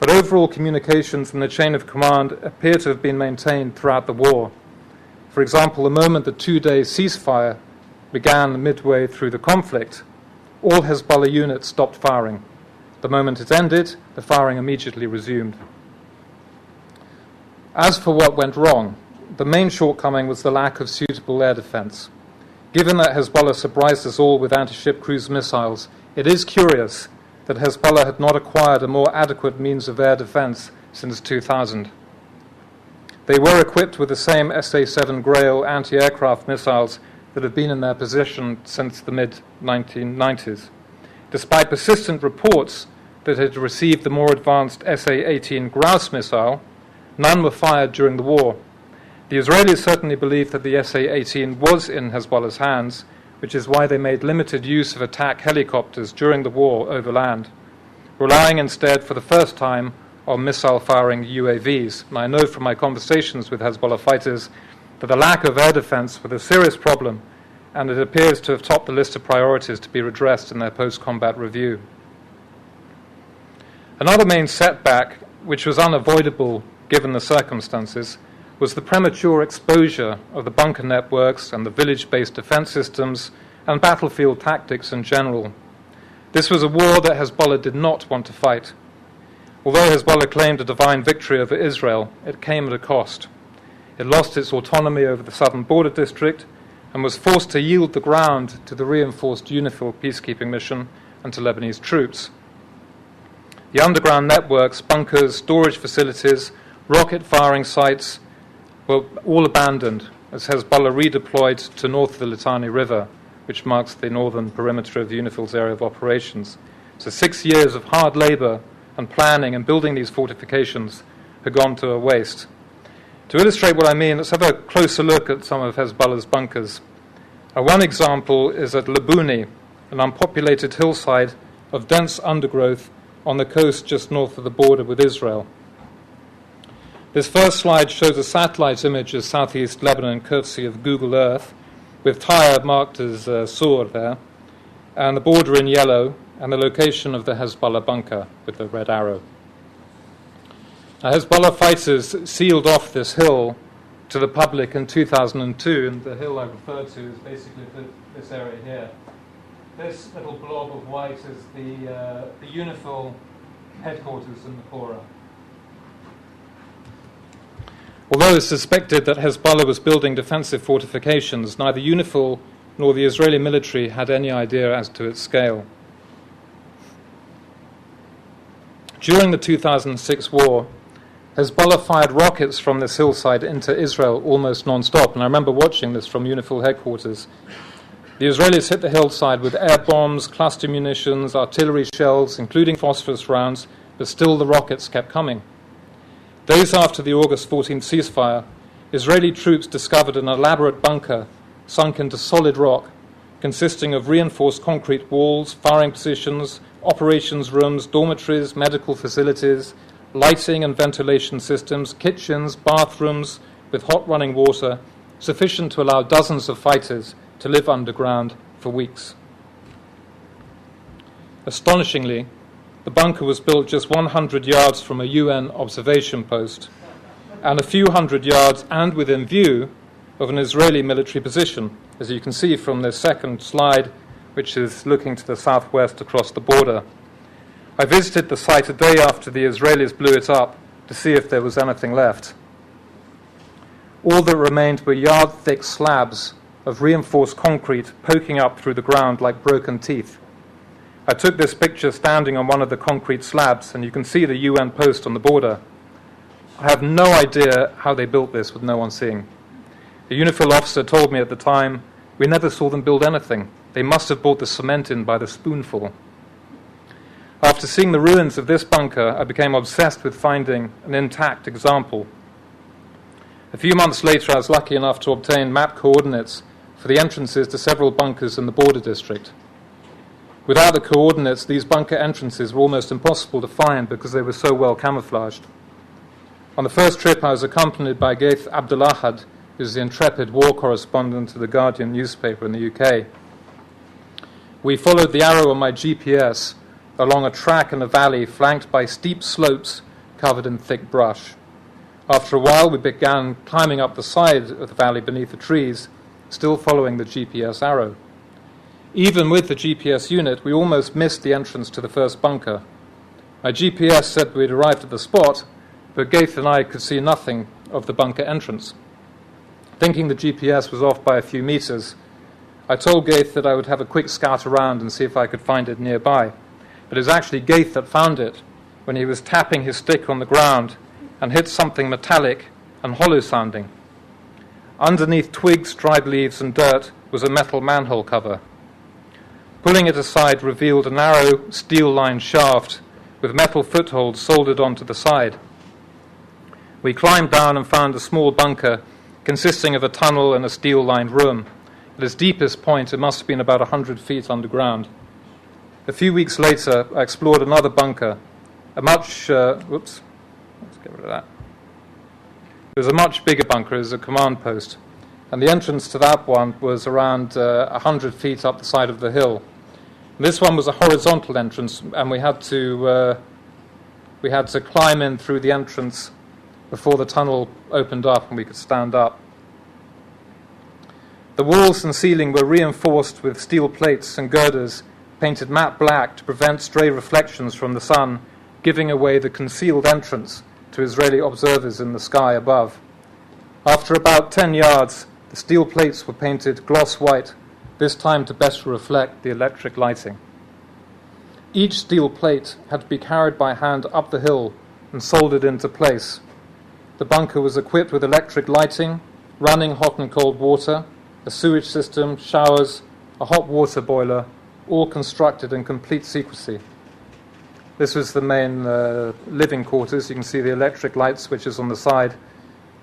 but overall communications in the chain of command appear to have been maintained throughout the war. For example, the moment the two-day ceasefire began midway through the conflict, all Hezbollah units stopped firing. The moment it ended, the firing immediately resumed. As for what went wrong, the main shortcoming was the lack of suitable air defense. Given that Hezbollah surprised us all with anti-ship cruise missiles, it is curious that Hezbollah had not acquired a more adequate means of air defense since 2000. They were equipped with the same SA-7 Grail anti-aircraft missiles that have been in their position since the mid-1990s. Despite persistent reports that it had received the more advanced SA-18 Grouse missile, none were fired during the war. The Israelis certainly believed that the SA-18 was in Hezbollah's hands, which is why they made limited use of attack helicopters during the war over land, relying instead for the first time on missile-firing UAVs. And I know from my conversations with Hezbollah fighters that the lack of air defense was a serious problem, and it appears to have topped the list of priorities to be redressed in their post-combat review. Another main setback, which was unavoidable given the circumstances, was the premature exposure of the bunker networks and the village-based defense systems and battlefield tactics in general. This was a war that Hezbollah did not want to fight. Although Hezbollah claimed a divine victory over Israel, it came at a cost. It lost its autonomy over the southern border district and was forced to yield the ground to the reinforced UNIFIL peacekeeping mission and to Lebanese troops. The underground networks, bunkers, storage facilities, rocket firing sites were all abandoned as Hezbollah redeployed to north of the Litani River, which marks the northern perimeter of the UNIFIL's area of operations. So 6 years of hard labor and planning and building these fortifications had gone to waste. To illustrate what I mean, let's have a closer look at some of Hezbollah's bunkers. One example is at Labuni, an unpopulated hillside of dense undergrowth on the coast just north of the border with Israel. This first slide shows a satellite image of southeast Lebanon, courtesy of Google Earth, with Tyre marked as Sur there, and the border in yellow, and the location of the Hezbollah bunker with the red arrow. Now, Hezbollah fighters sealed off this hill to the public in 2002, and the hill I referred to is basically this area here. This little blob of white is the UNIFIL headquarters in Nakora. Although it's suspected that Hezbollah was building defensive fortifications, neither UNIFIL nor the Israeli military had any idea as to its scale. During the 2006 war, Hezbollah fired rockets from this hillside into Israel almost non-stop, and I remember watching this from UNIFIL headquarters. The Israelis hit the hillside with air bombs, cluster munitions, artillery shells, including phosphorus rounds, but still the rockets kept coming. Days after the August 14th ceasefire, Israeli troops discovered an elaborate bunker sunk into solid rock, consisting of reinforced concrete walls, firing positions, operations rooms, dormitories, medical facilities, lighting and ventilation systems, kitchens, bathrooms with hot running water, sufficient to allow dozens of fighters to live underground for weeks. Astonishingly, the bunker was built just 100 yards from a UN observation post and a few hundred yards and within view of an Israeli military position, as you can see from the second slide, which is looking to the southwest across the border. I visited the site a day after the Israelis blew it up to see if there was anything left. All that remained were yard-thick slabs of reinforced concrete poking up through the ground like broken teeth. I took this picture standing on one of the concrete slabs, and you can see the UN post on the border. I have no idea how they built this with no one seeing. A UNIFIL officer told me at the time, "We never saw them build anything. They must have brought the cement in by the spoonful." After seeing the ruins of this bunker, I became obsessed with finding an intact example. A few months later, I was lucky enough to obtain map coordinates for the entrances to several bunkers in the border district. Without the coordinates, these bunker entrances were almost impossible to find because they were so well camouflaged. On the first trip, I was accompanied by Gaith Abdulahad, who's the intrepid war correspondent of the Guardian newspaper in the UK. We followed the arrow on my GPS along a track in a valley flanked by steep slopes covered in thick brush. After a while, we began climbing up the side of the valley beneath the trees, still following the GPS arrow. Even with the GPS unit, we almost missed the entrance to the first bunker. My GPS said we'd arrived at the spot, but Gaith and I could see nothing of the bunker entrance. Thinking the GPS was off by a few meters, I told Gaith that I would have a quick scout around and see if I could find it nearby. But it was actually Gaith that found it when he was tapping his stick on the ground and hit something metallic and hollow-sounding. Underneath twigs, dried leaves, and dirt was a metal manhole cover. Pulling it aside revealed a narrow, steel-lined shaft with metal footholds soldered onto the side. We climbed down and found a small bunker consisting of a tunnel and a steel-lined room. At its deepest point, it must have been about 100 feet underground. A few weeks later, I explored another bunker, let's get rid of that. It was a much bigger bunker. It was a command post. And the entrance to that one was around 100 feet up the side of the hill. And this one was a horizontal entrance, and we had to climb in through the entrance before the tunnel opened up and we could stand up. The walls and ceiling were reinforced with steel plates and girders painted matte black to prevent stray reflections from the sun, giving away the concealed entrance to Israeli observers in the sky above. After about 10 yards, the steel plates were painted gloss white, this time to best reflect the electric lighting. Each steel plate had to be carried by hand up the hill and soldered into place. The bunker was equipped with electric lighting, running hot and cold water, a sewage system, showers, a hot water boiler, all constructed in complete secrecy. This was the main living quarters. You can see the electric light switches on the side,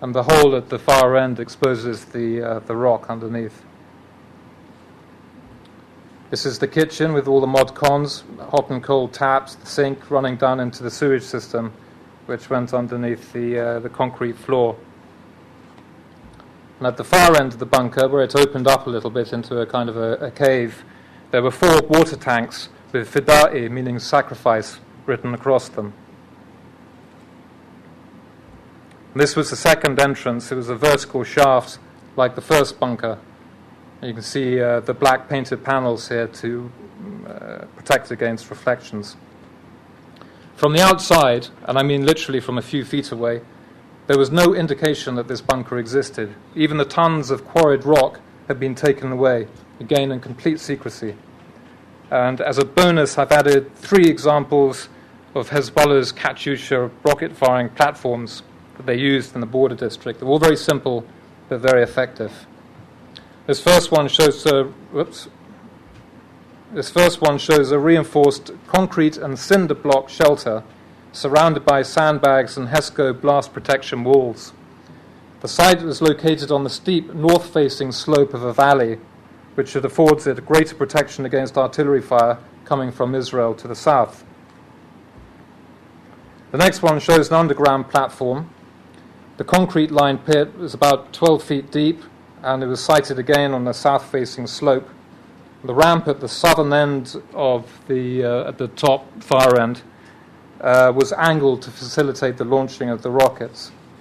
and the hole at the far end exposes the rock underneath. This is the kitchen with all the mod cons, hot and cold taps, the sink running down into the sewage system, which went underneath the concrete floor. And at the far end of the bunker, where it opened up a little bit into a kind of a cave, there were 4 water tanks with fida'i, meaning sacrifice, written across them. And this was the second entrance. It was a vertical shaft like the first bunker. You can see the black painted panels here to protect against reflections. From the outside, and I mean literally from a few feet away, there was no indication that this bunker existed. Even the tons of quarried rock had been taken away, again in complete secrecy. And as a bonus, I've added 3 examples of Hezbollah's Katyusha rocket-firing platforms that they used in the border district. They're all very simple, but very effective. This first one shows a reinforced concrete and cinder block shelter surrounded by sandbags and HESCO blast protection walls. The site was located on the steep north-facing slope of a valley, which affords it greater protection against artillery fire coming from Israel to the south. The next one shows an underground platform. The concrete-lined pit was about 12 feet deep, and it was sited again on the south-facing slope. The ramp at the southern end of at the top far end was angled to facilitate the launching of the rockets.